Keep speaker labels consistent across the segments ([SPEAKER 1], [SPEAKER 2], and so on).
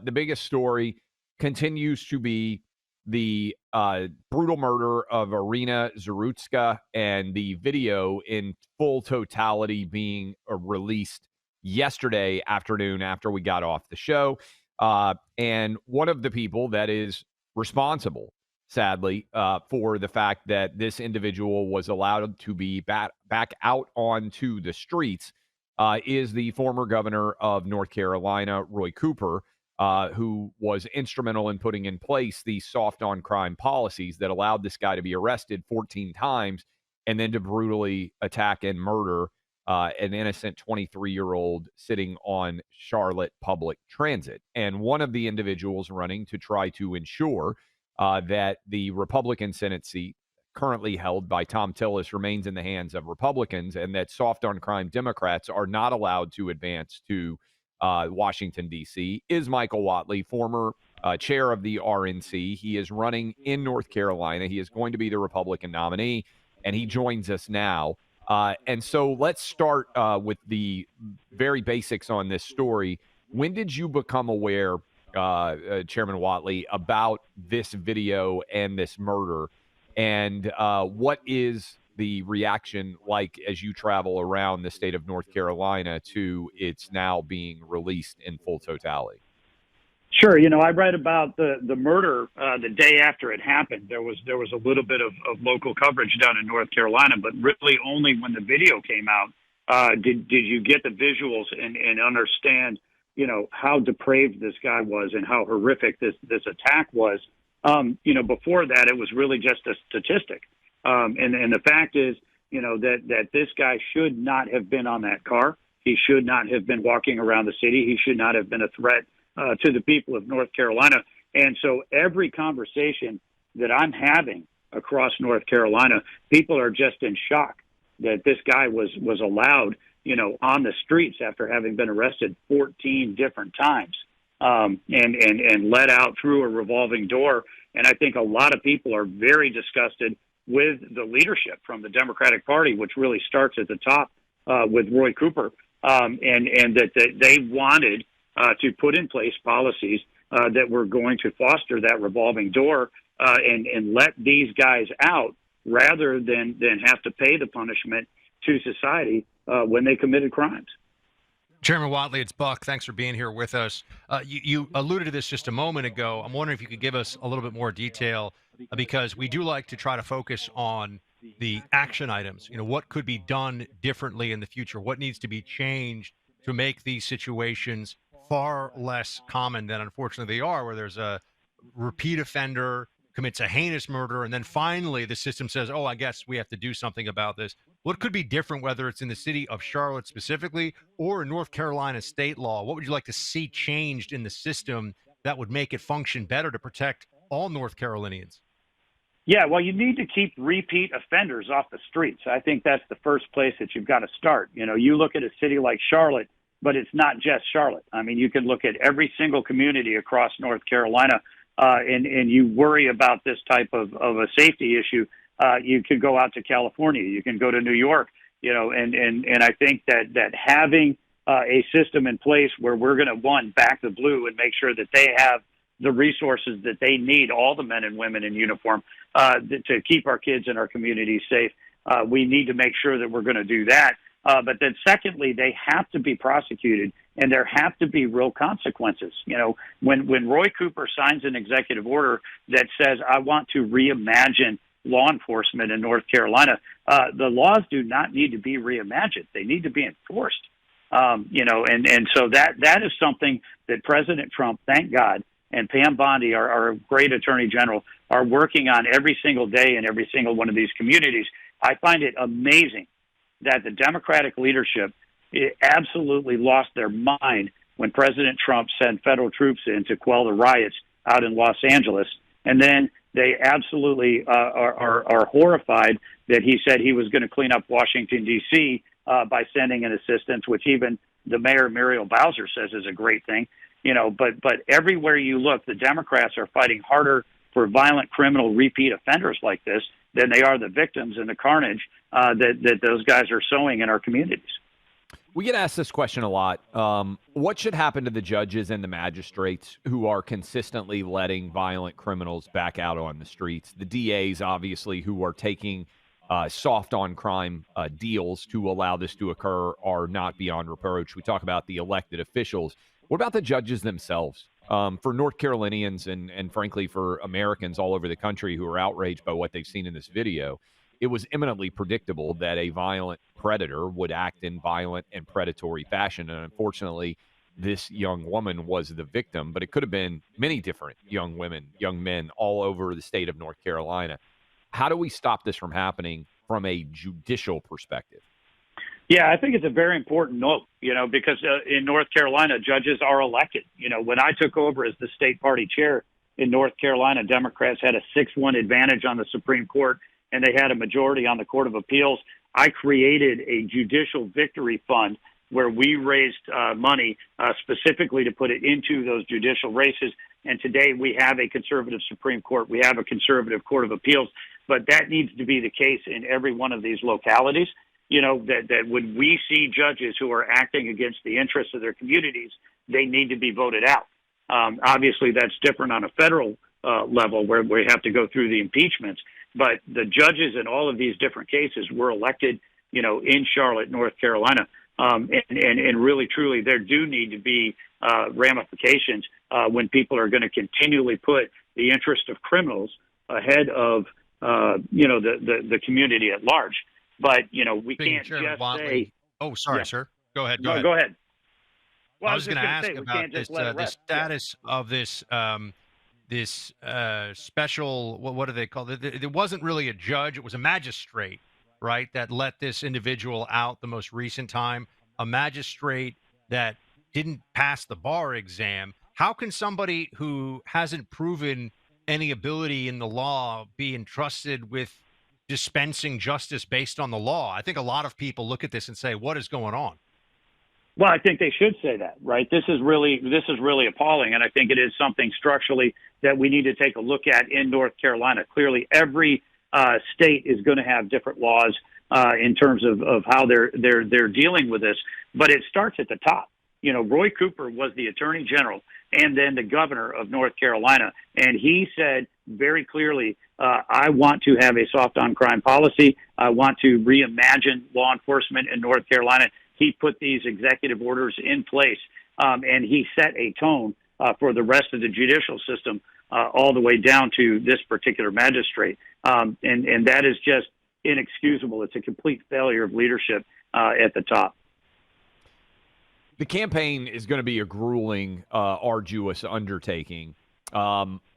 [SPEAKER 1] the biggest story continues to be the brutal murder of Iryna Zarutska and the video in full totality being released yesterday afternoon after we got off the show. And one of the people that is responsible, sadly, for the fact that this individual was allowed to be back out onto the streets is the former governor of North Carolina, Roy Cooper, who was instrumental in putting in place these soft on crime policies that allowed this guy to be arrested 14 times and then to brutally attack and murder an innocent 23-year-old sitting on Charlotte public transit. And one of the individuals running to try to ensure that the Republican Senate seat currently held by Tom Tillis remains in the hands of Republicans, and that soft on crime Democrats are not allowed to advance to Washington, D.C., is Michael Whatley, former chair of the RNC. He is running in North Carolina. He is going to be the Republican nominee, and he joins us now. And so let's start with the very basics on this story. When did you become aware, Chairman Whatley, about this video and this murder? And what is the reaction like as you travel around the state of North Carolina to its now being released in full totality?
[SPEAKER 2] Sure. I read about the murder the day after it happened. There was a little bit of local coverage done in North Carolina, but really only when the video came out did you get the visuals and understand, how depraved this guy was and how horrific this attack was. Before that, it was really just a statistic. And the fact is, that this guy should not have been on that car. He should not have been walking around the city. He should not have been a threat to the people of North Carolina. And so every conversation that I'm having across North Carolina, people are just in shock that this guy was allowed, on the streets after having been arrested 14 different times and let out through a revolving door. And I think a lot of people are very disgusted with the leadership from the Democratic Party, which really starts at the top with Roy Cooper, and that they wanted to put in place policies that were going to foster that revolving door and let these guys out rather than have to pay the punishment to society when they committed crimes.
[SPEAKER 3] Chairman Whatley, it's Buck. Thanks for being here with us. You alluded to this just a moment ago. I'm wondering if you could give us a little bit more detail because we do like to try to focus on the action items. What could be done differently in the future? What needs to be changed to make these situations far less common than unfortunately they are, where there's a repeat offender commits a heinous murder, and then finally the system says, I guess we have to do something about this. What could be different, whether it's in the city of Charlotte specifically or in North Carolina state law? What would you like to see changed in the system that would make it function better to protect all North Carolinians?
[SPEAKER 2] Yeah, well, you need to keep repeat offenders off the streets. I think that's the first place that you've got to start. You look at a city like Charlotte, but it's not just Charlotte. I mean, you can look at every single community across North Carolina, and you worry about this type of a safety issue. You could go out to California, you can go to New York, and I think that having a system in place where we're going to, back the blue and make sure that they have the resources that they need, all the men and women in uniform, to keep our kids and our communities safe. We need to make sure that we're going to do that. But then secondly, they have to be prosecuted and there have to be real consequences. When Roy Cooper signs an executive order that says, I want to reimagine law enforcement in North Carolina, the laws do not need to be reimagined. They need to be enforced. And so that is something that President Trump, thank God, and Pam Bondi, our great attorney general, are working on every single day in every single one of these communities. I find it amazing that the Democratic leadership absolutely lost their mind when President Trump sent federal troops in to quell the riots out in Los Angeles. And then they absolutely are horrified that he said he was going to clean up Washington, D.C. By sending an assistance, which even the mayor, Muriel Bowser, says is a great thing. But everywhere you look, the Democrats are fighting harder for violent criminal repeat offenders like this than they are the victims and the carnage that those guys are sowing in our communities.
[SPEAKER 1] We get asked this question a lot. What should happen to the judges and the magistrates who are consistently letting violent criminals back out on the streets? The DAs, obviously, who are taking soft on crime deals to allow this to occur are not beyond reproach. We talk about the elected officials. What about the judges themselves? For North Carolinians and frankly for Americans all over the country who are outraged by what they've seen in this video, it was eminently predictable that a violent predator would act in violent and predatory fashion. And unfortunately, this young woman was the victim, but it could have been many different young women, young men all over the state of North Carolina. How do we stop this from happening from a judicial perspective?
[SPEAKER 2] Yeah, I think it's a very important note, because in North Carolina, judges are elected. When I took over as the state party chair in North Carolina, Democrats had a 6-1 advantage on the Supreme Court, and they had a majority on the Court of Appeals. I created a judicial victory fund where we raised money specifically to put it into those judicial races. And today we have a conservative Supreme Court. We have a conservative Court of Appeals. But that needs to be the case in every one of these localities. That when we see judges who are acting against the interests of their communities, they need to be voted out. Obviously, that's different on a federal level where we have to go through the impeachments. But the judges in all of these different cases were elected, in Charlotte, North Carolina. And really, truly, there do need to be ramifications when people are going to continually put the interest of criminals ahead of, the community at large. But, we can't just say...
[SPEAKER 3] Oh, sorry,
[SPEAKER 2] yeah.
[SPEAKER 3] Sir. Go ahead.
[SPEAKER 2] Go ahead. Well,
[SPEAKER 3] I was going to ask
[SPEAKER 2] say,
[SPEAKER 3] about this, the status of this this special, what do they call it? It wasn't really a judge. It was a magistrate, right, that let this individual out the most recent time, a magistrate that didn't pass the bar exam. How can somebody who hasn't proven any ability in the law be entrusted with dispensing justice based on the law? I think a lot of people look at this and say, what is going on?
[SPEAKER 2] Well, I think they should say that, right? This is really appalling, and I think it is something structurally that we need to take a look at in North Carolina. Clearly, every state is going to have different laws in terms of how they're dealing with this, but it starts at the top. Roy Cooper was the Attorney General and then the governor of North Carolina, and he said very clearly, I want to have a soft on crime policy. I want to reimagine law enforcement in North Carolina. He put these executive orders in place, and he set a tone for the rest of the judicial system all the way down to this particular magistrate. And that is just inexcusable. It's a complete failure of leadership at the top.
[SPEAKER 1] The campaign is going to be a grueling, arduous undertaking.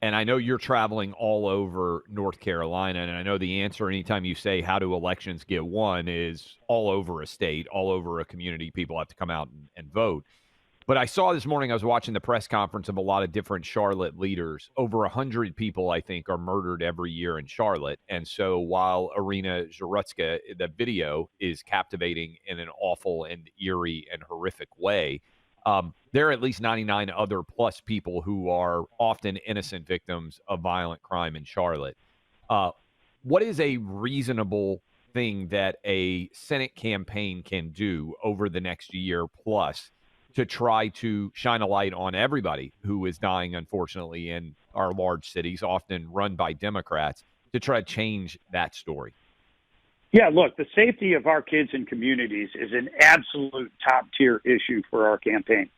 [SPEAKER 1] And I know you're traveling all over North Carolina, and I know the answer anytime you say how do elections get won is all over a state, all over a community. People have to come out and vote. But I saw this morning, I was watching the press conference of a lot of different Charlotte leaders. Over 100 people, I think, are murdered every year in Charlotte. And so while Iryna Zarutska, the video is captivating in an awful and eerie and horrific way, there are at least 99 other plus people who are often innocent victims of violent crime in Charlotte. What is a reasonable thing that a Senate campaign can do over the next year plus to try to shine a light on everybody who is dying, unfortunately, in our large cities, often run by Democrats, to try to change that story?
[SPEAKER 2] Yeah, look, the safety of our kids and communities is an absolute top-tier issue for our campaign.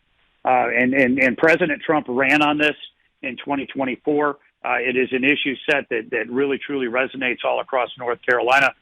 [SPEAKER 2] And President Trump ran on this in 2024. It is an issue set that really, truly resonates all across North Carolina.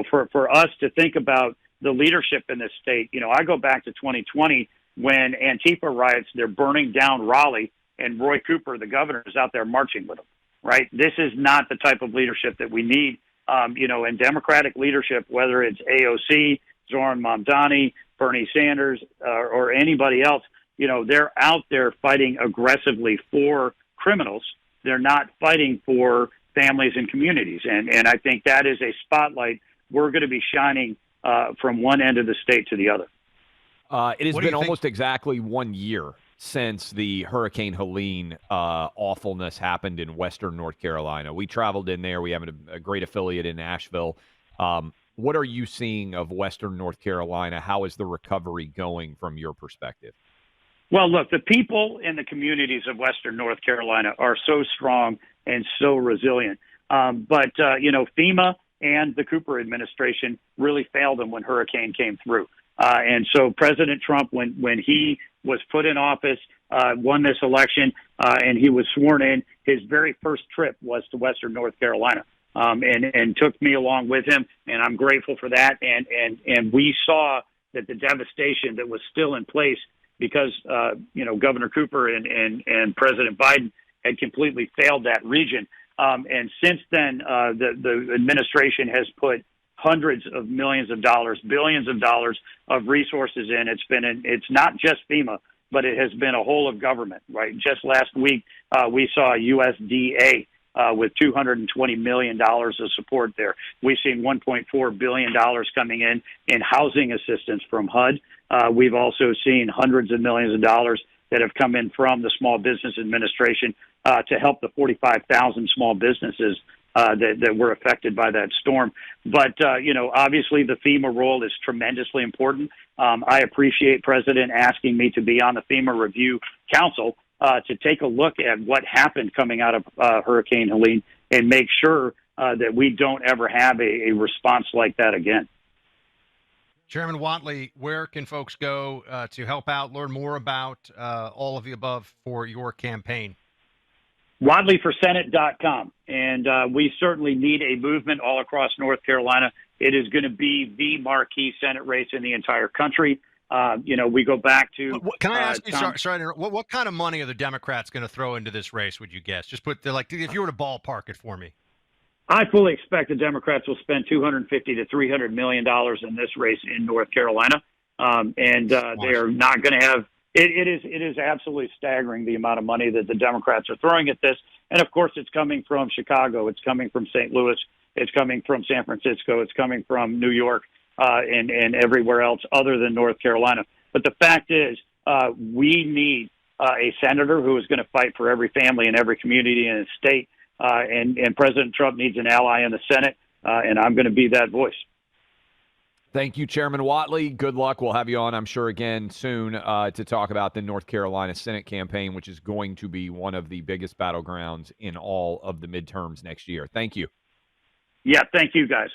[SPEAKER 2] For us to think about the leadership in this state, I go back to 2020 when Antifa riots, they're burning down Raleigh, and Roy Cooper, the governor, is out there marching with them, right? This is not the type of leadership that we need. And Democratic leadership, whether it's AOC, Zoran Mamdani, Bernie Sanders, or anybody else, they're out there fighting aggressively for criminals. They're not fighting for families and communities. And I think that is a spotlight we're going to be shining from one end of the state to the other.
[SPEAKER 1] It has been almost exactly 1 year since the Hurricane Helene awfulness happened in western North Carolina. We traveled in there. We have a great affiliate in Asheville. What are you seeing of Western North Carolina? How is the recovery going from your perspective?
[SPEAKER 2] Well, look, the people in the communities of Western North Carolina are so strong and so resilient. But FEMA and the Cooper administration really failed them when hurricane came through. And so President Trump, when he was put in office, won this election, and he was sworn in, his very first trip was to Western North Carolina. And took me along with him, and I'm grateful for that. And we saw that the devastation that was still in place because Governor Cooper and President Biden had completely failed that region. And since then, the administration has put hundreds of millions of dollars, billions of dollars of resources in. It's not just FEMA, but it has been a whole of government. Right? Just last week, we saw USDA. With $220 million of support there. We've seen $1.4 billion coming in housing assistance from HUD. We've also seen hundreds of millions of dollars that have come in from the Small Business Administration to help the 45,000 small businesses that were affected by that storm. But, obviously the FEMA role is tremendously important. I appreciate President asking me to be on the FEMA Review Council to take a look at what happened coming out of Hurricane Helene and make sure that we don't ever have a response like that again.
[SPEAKER 3] Chairman Whatley, where can folks go to help out, learn more about all of the above for your campaign?
[SPEAKER 2] WhatleyForSenate.com. And we certainly need a movement all across North Carolina. It is going to be the marquee Senate race in the entire country. We go back to.
[SPEAKER 3] Can I ask you? Sorry. What kind of money are the Democrats going to throw into this race? Would you guess? Just if you were to ballpark it for me.
[SPEAKER 2] I fully expect the Democrats will spend $250 to $300 million in this race in North Carolina, and they are not going to have. It is absolutely staggering the amount of money that the Democrats are throwing at this, and of course, it's coming from Chicago, it's coming from St. Louis, it's coming from San Francisco, it's coming from New York. And everywhere else other than North Carolina. But the fact is, we need a senator who is going to fight for every family and every community in the state. And President Trump needs an ally in the Senate, and I'm going to be that voice.
[SPEAKER 1] Thank you, Chairman Whatley. Good luck. We'll have you on, I'm sure, again soon to talk about the North Carolina Senate campaign, which is going to be one of the biggest battlegrounds in all of the midterms next year. Thank you.
[SPEAKER 2] Yeah, thank you, guys.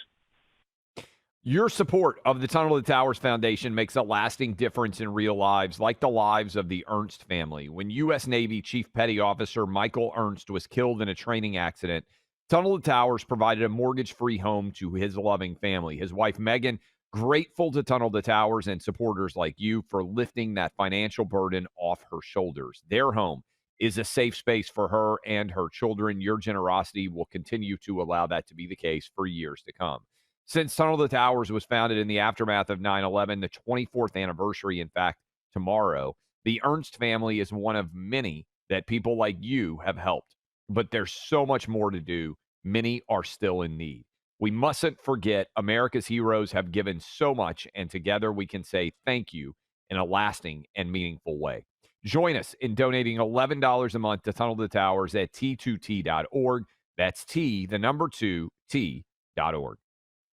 [SPEAKER 1] Your support of the Tunnel to Towers Foundation makes a lasting difference in real lives, like the lives of the Ernst family. When U.S. Navy Chief Petty Officer Michael Ernst was killed in a training accident, Tunnel to Towers provided a mortgage-free home to his loving family. His wife, Megan, grateful to Tunnel to Towers and supporters like you for lifting that financial burden off her shoulders. Their home is a safe space for her and her children. Your generosity will continue to allow that to be the case for years to come. Since Tunnel to Towers was founded in the aftermath of 9/11, the 24th anniversary, in fact, tomorrow, the Ernst family is one of many that people like you have helped. But there's so much more to do. Many are still in need. We mustn't forget America's heroes have given so much, and together we can say thank you in a lasting and meaningful way. Join us in donating $11 a month to Tunnel to Towers at T2T.org. That's T, the number 2, T.org.